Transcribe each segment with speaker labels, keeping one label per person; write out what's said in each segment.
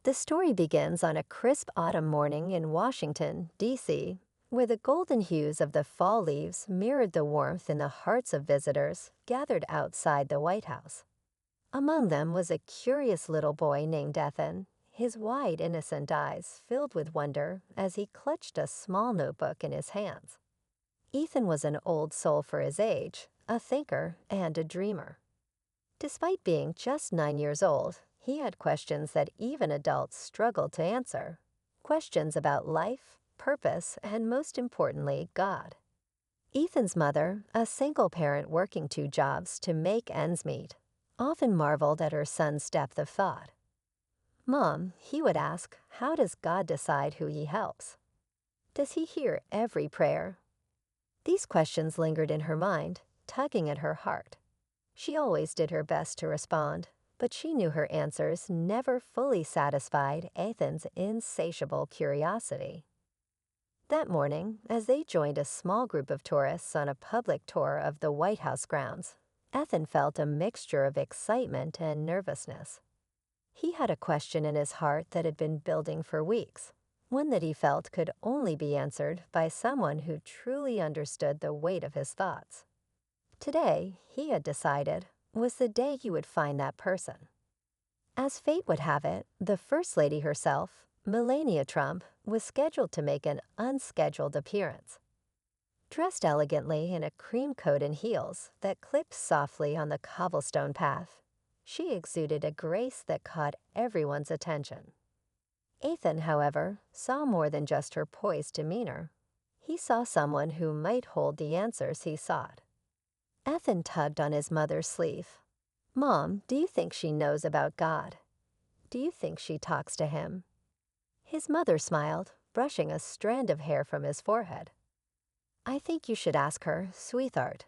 Speaker 1: The story begins on a crisp autumn morning in Washington, D.C., where the golden hues of the fall leaves mirrored the warmth in the hearts of visitors gathered outside the White House. Among them was a curious little boy named Ethan, his wide, innocent eyes filled with wonder as he clutched a small notebook in his hands. Ethan was an old soul for his age, a thinker and a dreamer. Despite being just 9 years old, he had questions that even adults struggled to answer. Questions about life, purpose, and most importantly, God. Ethan's mother, a single parent working 2 jobs to make ends meet, often marveled at her son's depth of thought. "Mom," he would ask, "how does God decide who he helps? Does he hear every prayer?" These questions lingered in her mind, tugging at her heart. She always did her best to respond, but she knew her answers never fully satisfied Ethan's insatiable curiosity. That morning, as they joined a small group of tourists on a public tour of the White House grounds, Ethan felt a mixture of excitement and nervousness. He had a question in his heart that had been building for weeks, one that he felt could only be answered by someone who truly understood the weight of his thoughts. Today, he had decided, was the day he would find that person. As fate would have it, the First Lady herself, Melania Trump, was scheduled to make an unscheduled appearance. Dressed elegantly in a cream coat and heels that clipped softly on the cobblestone path, she exuded a grace that caught everyone's attention. Ethan, however, saw more than just her poised demeanor. He saw someone who might hold the answers he sought. Ethan tugged on his mother's sleeve. "Mom, do you think she knows about God? Do you think she talks to him?" His mother smiled, brushing a strand of hair from his forehead. "I think you should ask her, sweetheart.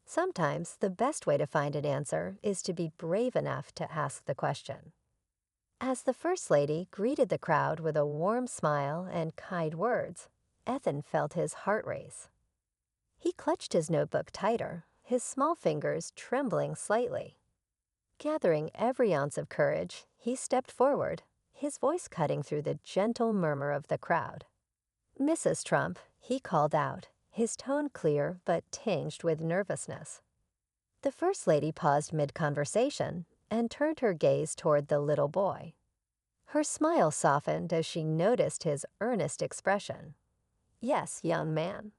Speaker 1: Sometimes the best way to find an answer is to be brave enough to ask the question." As the First Lady greeted the crowd with a warm smile and kind words, Ethan felt his heart race. He clutched his notebook tighter, his small fingers trembling slightly. Gathering every ounce of courage, he stepped forward, his voice cutting through the gentle murmur of the crowd. "Mrs. Trump," he called out, his tone clear but tinged with nervousness. The First Lady paused mid-conversation and turned her gaze toward the little boy. Her smile softened as she noticed his earnest expression. "Yes, young man,"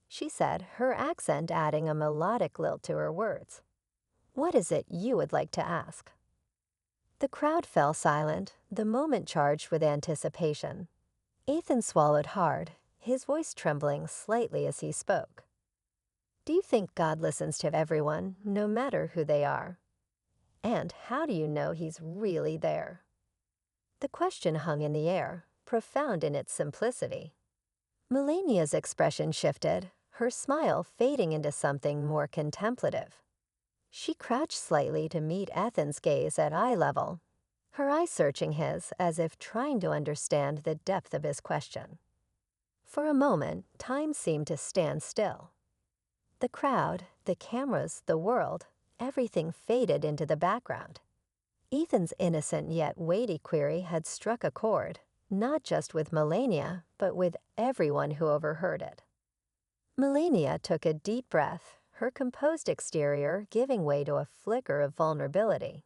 Speaker 1: she said, her accent adding a melodic lilt to her words. "What is it you would like to ask?" The crowd fell silent, the moment charged with anticipation. Ethan swallowed hard, his voice trembling slightly as he spoke. "Do you think God listens to everyone, no matter who they are? And how do you know he's really there?" The question hung in the air, profound in its simplicity. Melania's expression shifted, her smile fading into something more contemplative. She crouched slightly to meet Ethan's gaze at eye level, her eyes searching his as if trying to understand the depth of his question. For a moment, time seemed to stand still. The crowd, the cameras, the world, everything faded into the background. Ethan's innocent yet weighty query had struck a chord, not just with Melania, but with everyone who overheard it. Melania took a deep breath, her composed exterior giving way to a flicker of vulnerability.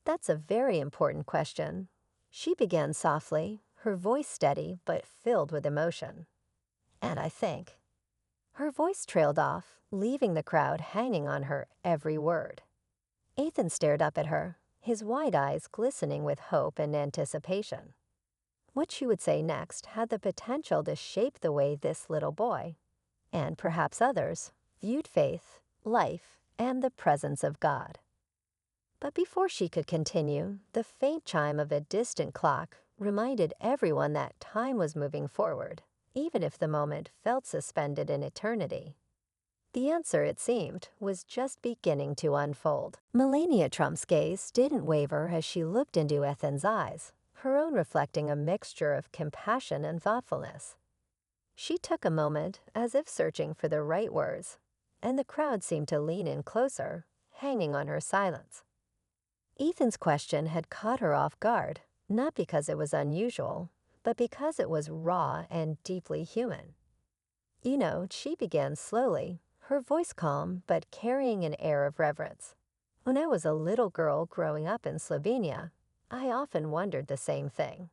Speaker 1: "That's a very important question," she began softly, her voice steady but filled with emotion. "And I think—" Her voice trailed off, leaving the crowd hanging on her every word. Ethan stared up at her, his wide eyes glistening with hope and anticipation. What she would say next had the potential to shape the way this little boy, and perhaps others, viewed faith, life, and the presence of God. But before she could continue, the faint chime of a distant clock reminded everyone that time was moving forward, even if the moment felt suspended in eternity. The answer, it seemed, was just beginning to unfold. Melania Trump's gaze didn't waver as she looked into Ethan's eyes, her own reflecting a mixture of compassion and thoughtfulness. She took a moment, as if searching for the right words, and the crowd seemed to lean in closer, hanging on her silence. Ethan's question had caught her off guard, not because it was unusual, but because it was raw and deeply human. She began slowly, her voice calm but carrying an air of reverence. When I was a little girl growing up in Slovenia, I often wondered the same thing.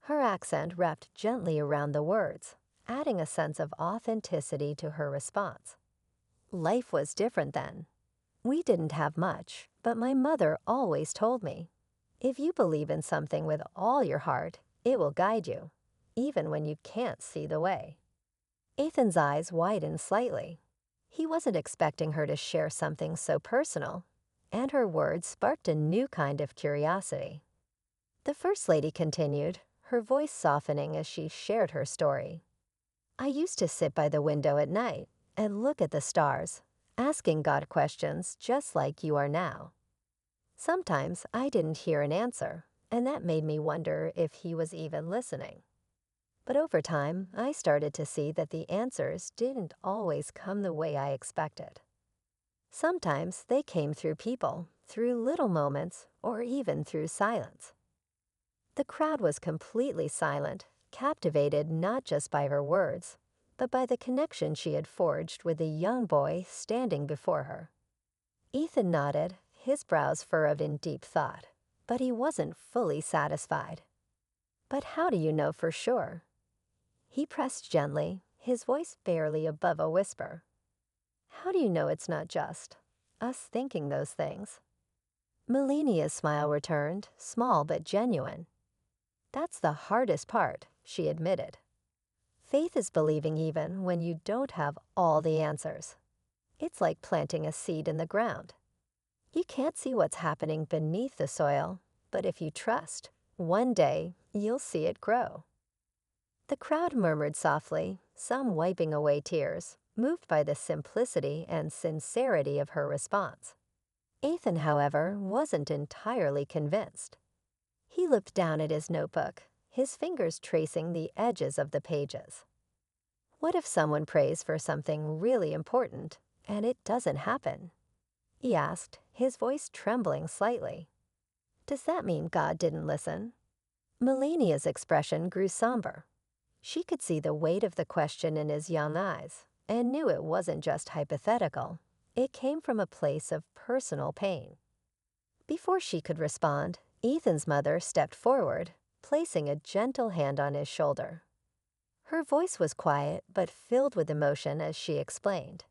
Speaker 1: Her accent wrapped gently around the words, adding a sense of authenticity to her response. Life was different then. We didn't have much, but my mother always told me, if you believe in something with all your heart, it will guide you, even when you can't see the way. Ethan's eyes widened slightly. He wasn't expecting her to share something so personal, and her words sparked a new kind of curiosity. The First Lady continued, her voice softening as she shared her story. I used to sit by the window at night and look at the stars, asking God questions just like you are now. Sometimes I didn't hear an answer, and that made me wonder if he was even listening. But over time, I started to see that the answers didn't always come the way I expected. Sometimes they came through people, through little moments, or even through silence. The crowd was completely silent, captivated not just by her words, but by the connection she had forged with the young boy standing before her. Ethan nodded, his brows furrowed in deep thought, but he wasn't fully satisfied. But how do you know for sure? He pressed gently, his voice barely above a whisper. How do you know it's not just us thinking those things? Melania's smile returned, small but genuine. That's the hardest part, she admitted. Faith is believing even when you don't have all the answers. It's like planting a seed in the ground. You can't see what's happening beneath the soil, but if you trust, one day you'll see it grow. The crowd murmured softly, some wiping away tears, moved by the simplicity and sincerity of her response. Ethan, however, wasn't entirely convinced. He looked down at his notebook, his fingers tracing the edges of the pages. What if someone prays for something really important, and it doesn't happen? He asked, his voice trembling slightly. Does that mean God didn't listen? Melania's expression grew somber. She could see the weight of the question in his young eyes, and knew it wasn't just hypothetical. It came from a place of personal pain. Before she could respond, Ethan's mother stepped forward, placing a gentle hand on his shoulder. Her voice was quiet but filled with emotion as she explained.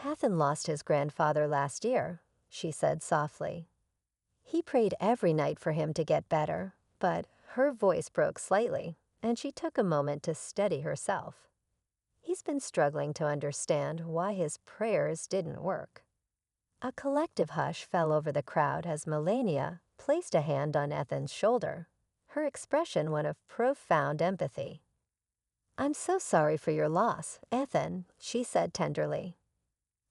Speaker 1: Ethan lost his grandfather last year, she said softly. He prayed every night for him to get better, but her voice broke slightly, and she took a moment to steady herself. He's been struggling to understand why his prayers didn't work. A collective hush fell over the crowd as Melania placed a hand on Ethan's shoulder, her expression one of profound empathy. I'm so sorry for your loss, Ethan, she said tenderly.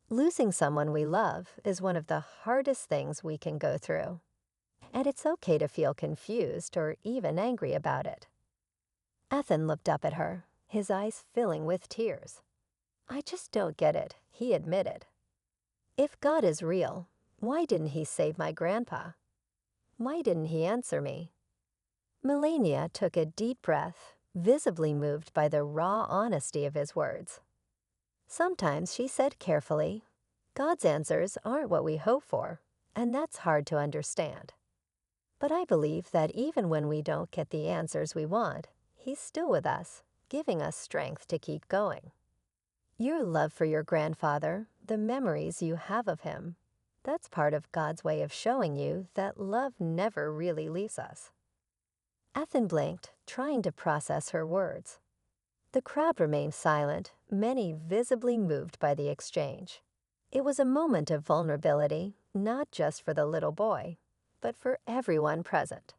Speaker 1: Losing someone we love is one of the hardest things we can go through, and it's okay to feel confused or even angry about it. Ethan looked up at her, his eyes filling with tears. I just don't get it, he admitted. If God is real, why didn't he save my grandpa? Why didn't he answer me? Melania took a deep breath, visibly moved by the raw honesty of his words. Sometimes, she said carefully, God's answers aren't what we hope for, and that's hard to understand. But I believe that even when we don't get the answers we want, he's still with us, giving us strength to keep going. Your love for your grandfather, the memories you have of him, that's part of God's way of showing you that love never really leaves us. Ethan blinked, trying to process her words. The crowd remained silent, many visibly moved by the exchange. It was a moment of vulnerability, not just for the little boy, but for everyone present.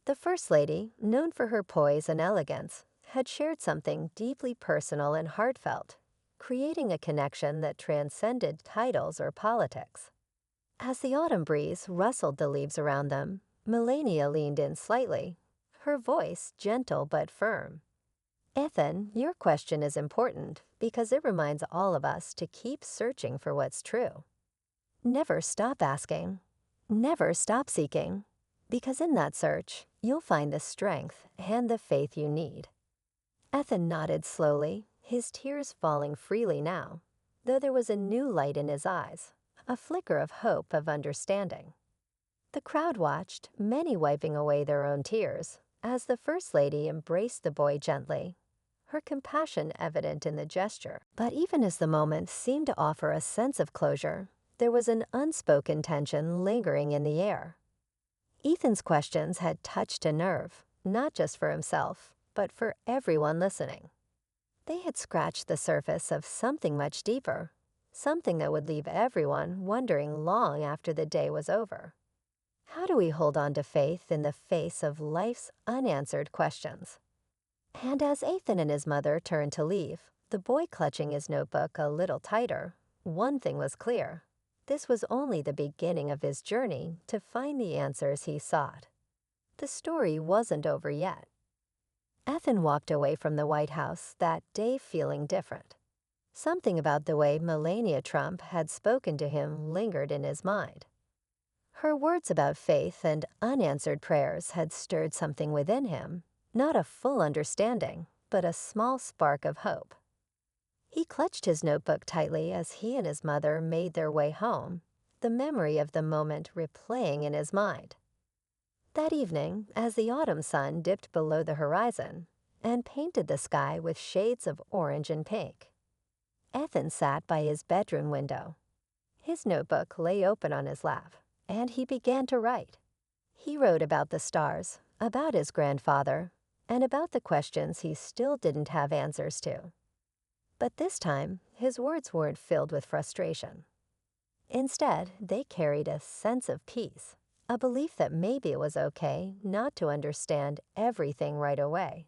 Speaker 1: The First Lady, known for her poise and elegance, had shared something deeply personal and heartfelt, creating a connection that transcended titles or politics. As the autumn breeze rustled the leaves around them, Melania leaned in slightly, her voice gentle but firm. Ethan, your question is important because it reminds all of us to keep searching for what's true. Never stop asking. Never stop seeking. Because in that search, you'll find the strength and the faith you need. Ethan nodded slowly, his tears falling freely now, though there was a new light in his eyes, a flicker of hope of understanding. The crowd watched, many wiping away their own tears, as the First Lady embraced the boy gently, her compassion evident in the gesture. But even as the moment seemed to offer a sense of closure, there was an unspoken tension lingering in the air. Ethan's questions had touched a nerve, not just for himself, but for everyone listening. They had scratched the surface of something much deeper, something that would leave everyone wondering long after the day was over. How do we hold on to faith in the face of life's unanswered questions? And as Ethan and his mother turned to leave, the boy clutching his notebook a little tighter, one thing was clear. This was only the beginning of his journey to find the answers he sought. The story wasn't over yet. Ethan walked away from the White House that day feeling different. Something about the way Melania Trump had spoken to him lingered in his mind. Her words about faith and unanswered prayers had stirred something within him, not a full understanding, but a small spark of hope. He clutched his notebook tightly as he and his mother made their way home, the memory of the moment replaying in his mind. That evening, as the autumn sun dipped below the horizon and painted the sky with shades of orange and pink, Ethan sat by his bedroom window. His notebook lay open on his lap, and he began to write. He wrote about the stars, about his grandfather, and about the questions he still didn't have answers to. But this time, his words weren't filled with frustration. Instead, they carried a sense of peace, a belief that maybe it was okay not to understand everything right away.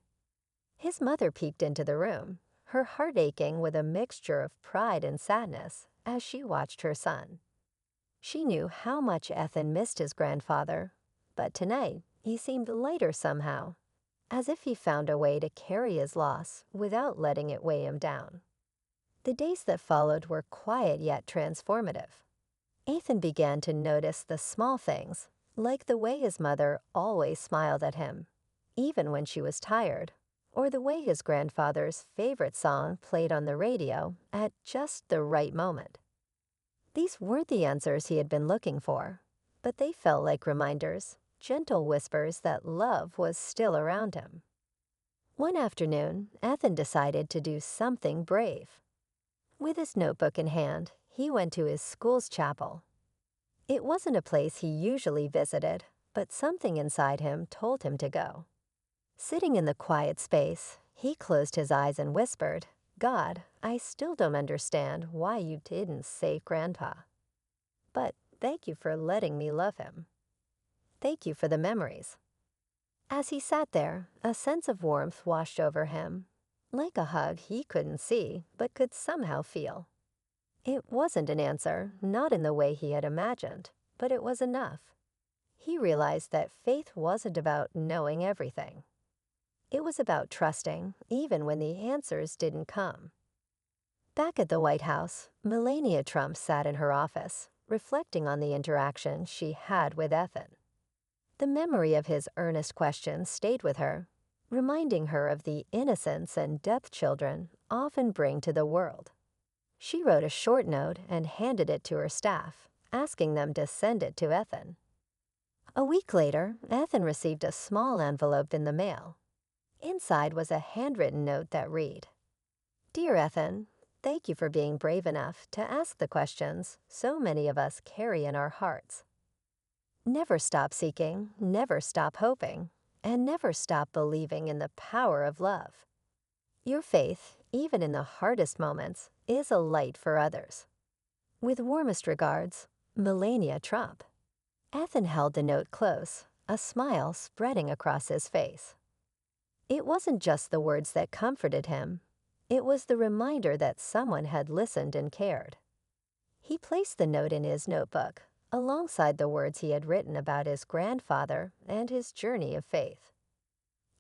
Speaker 1: His mother peeked into the room, her heart aching with a mixture of pride and sadness as she watched her son. She knew how much Ethan missed his grandfather, but tonight he seemed lighter somehow, as if he found a way to carry his loss without letting it weigh him down. The days that followed were quiet yet transformative. Ethan began to notice the small things, like the way his mother always smiled at him, even when she was tired, or the way his grandfather's favorite song played on the radio at just the right moment. These weren't the answers he had been looking for, but they felt like reminders, gentle whispers that love was still around him. One afternoon, Ethan decided to do something brave. With his notebook in hand, he went to his school's chapel. It wasn't a place he usually visited, but something inside him told him to go. Sitting in the quiet space, he closed his eyes and whispered, "God, I still don't understand why you didn't save Grandpa. But thank you for letting me love him. Thank you for the memories." As he sat there, a sense of warmth washed over him, like a hug he couldn't see but could somehow feel. It wasn't an answer, not in the way he had imagined, but it was enough. He realized that faith wasn't about knowing everything. It was about trusting, even when the answers didn't come. Back at the White House, Melania Trump sat in her office, reflecting on the interaction she had with Ethan. The memory of his earnest questions stayed with her, reminding her of the innocence and depth children often bring to the world. She wrote a short note and handed it to her staff, asking them to send it to Ethan. A week later, Ethan received a small envelope in the mail. Inside was a handwritten note that read, "Dear Ethan, thank you for being brave enough to ask the questions so many of us carry in our hearts. Never stop seeking, never stop hoping, and never stop believing in the power of love. Your faith, even in the hardest moments, is a light for others. With warmest regards, Melania Trump." Ethan held the note close, a smile spreading across his face. It wasn't just the words that comforted him. It was the reminder that someone had listened and cared. He placed the note in his notebook, alongside the words he had written about his grandfather and his journey of faith.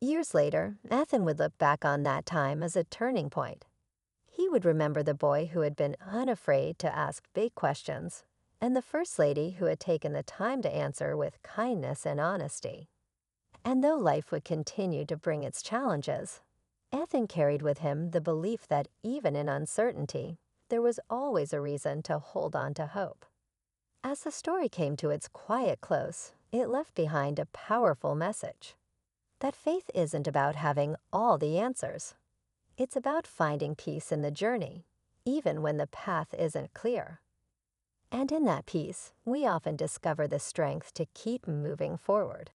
Speaker 1: Years later, Ethan would look back on that time as a turning point. He would remember the boy who had been unafraid to ask big questions and the First Lady who had taken the time to answer with kindness and honesty. And though life would continue to bring its challenges, Ethan carried with him the belief that even in uncertainty, there was always a reason to hold on to hope. As the story came to its quiet close, it left behind a powerful message: that faith isn't about having all the answers. It's about finding peace in the journey, even when the path isn't clear. And in that peace, we often discover the strength to keep moving forward.